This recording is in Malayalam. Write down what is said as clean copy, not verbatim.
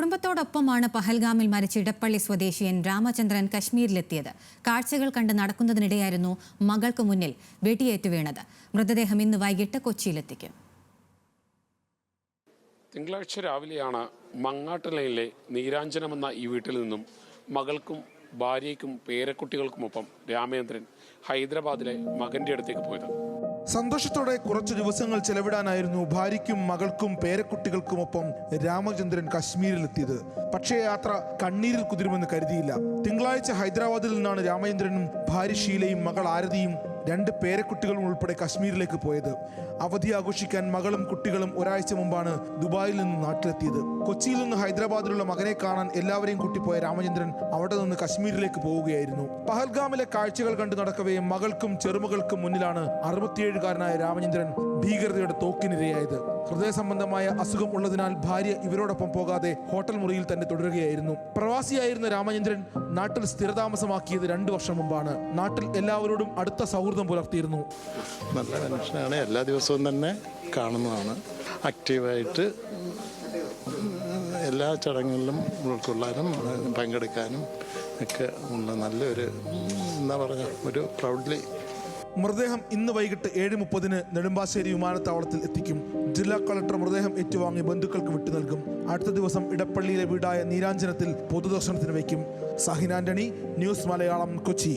കുടുംബത്തോടൊപ്പമാണ് പഹൽഗാമിൽ മരിച്ച ഇടപ്പള്ളി സ്വദേശിയൻ രാമചന്ദ്രൻ കശ്മീരിലെത്തിയത്. കാഴ്ചകൾ കണ്ട് നടക്കുന്നതിനിടെയായിരുന്നു മകൾക്ക് മുന്നിൽ വെടിയേറ്റ് വീണത്. മൃതദേഹം ഇന്ന് വൈകിട്ട് കൊച്ചിയിലെത്തിക്കും. തിങ്കളാഴ്ച രാവിലെയാണ് മങ്ങാട്ടുലയിലെ നീരാഞ്ജനമെന്ന ഈ വീട്ടിൽ നിന്നും മകൾക്കും ഭാര്യയ്ക്കും പേരക്കുട്ടികൾക്കുമൊപ്പം രാമചന്ദ്രൻ ഹൈദരാബാദിലെ മകന്റെ അടുത്തേക്ക് പോയത്. സന്തോഷത്തോടെ കുറച്ചു ദിവസങ്ങൾ ചെലവിടാനായിരുന്നു ഭാര്യയ്ക്കും മകൾക്കും പേരക്കുട്ടികൾക്കുമൊപ്പം രാമചന്ദ്രൻ കശ്മീരിലെത്തിയത്. പക്ഷേ യാത്ര കണ്ണീരിൽ കുതിരുമെന്ന് കരുതിയില്ല. തിങ്കളാഴ്ച ഹൈദരാബാദിൽ നിന്നാണ് രാമചന്ദ്രനും ഭാര്യ ഷീലയും മകൾ ആരതിയും 2 പേരക്കുട്ടികളും ഉൾപ്പെടെ കശ്മീരിലേക്ക് പോയത്. അവധി ആഘോഷിക്കാൻ മകളും കുട്ടികളും ഒരാഴ്ച മുമ്പാണ് ദുബായിൽ നിന്ന് നാട്ടിലെത്തിയത്. കൊച്ചിയിൽ നിന്ന് ഹൈദരാബാദിലുള്ള മകനെ കാണാൻ എല്ലാവരെയും കൂട്ടിപ്പോയ രാമചന്ദ്രൻ അവിടെ നിന്ന് കശ്മീരിലേക്ക് പോവുകയായിരുന്നു. പഹൽഗാമിലെ കാഴ്ചകൾ കണ്ടു നടക്കവേ മകൾക്കും ചെറുമകൾക്കും മുന്നിലാണ് 67-കാരനായ രാമചന്ദ്രൻ ഭീകരതയുടെ തോക്കിനിരയായത്. ഹൃദയ സംബന്ധമായ അസുഖം ഉള്ളതിനാൽ ഭാര്യ ഇവരോടൊപ്പം പോകാതെ ഹോട്ടൽ മുറിയിൽ തന്നെ തുടരുകയായിരുന്നു. പ്രവാസിയായിരുന്ന രാമചന്ദ്രൻ നാട്ടിൽ സ്ഥിരതാമസമാക്കിയത് 2 വർഷം മുമ്പാണ്. നാട്ടിൽ എല്ലാവരോടും അടുത്ത സൗഹൃദം പുലർത്തിയിരുന്നു. നല്ല മനുഷ്യനാണ്. എല്ലാ ദിവസവും തന്നെ കാണുന്നതാണ്. ആക്റ്റീവായിട്ട് എല്ലാ ചടങ്ങുകളിലും ഉൾക്കൊള്ളാനും പങ്കെടുക്കാനും ഒക്കെ ഉള്ള നല്ലൊരു ഒരു പ്രൗഡ്ലി. മൃതദേഹം ഇന്ന് വൈകിട്ട് 7:30 നെടുമ്പാശ്ശേരി വിമാനത്താവളത്തിൽ എത്തിക്കും. ജില്ലാ കളക്ടർ മൃതദേഹം ഏറ്റുവാങ്ങി ബന്ധുക്കൾക്ക് വിട്ടു നൽകും. അടുത്ത ദിവസം ഇടപ്പള്ളിയിലെ വീടായ നീരാഞ്ജനത്തിൽ പൊതുദർശനത്തിന് വയ്ക്കും. സഹിൻ ആന്റണി, ന്യൂസ് മലയാളം, കൊച്ചി.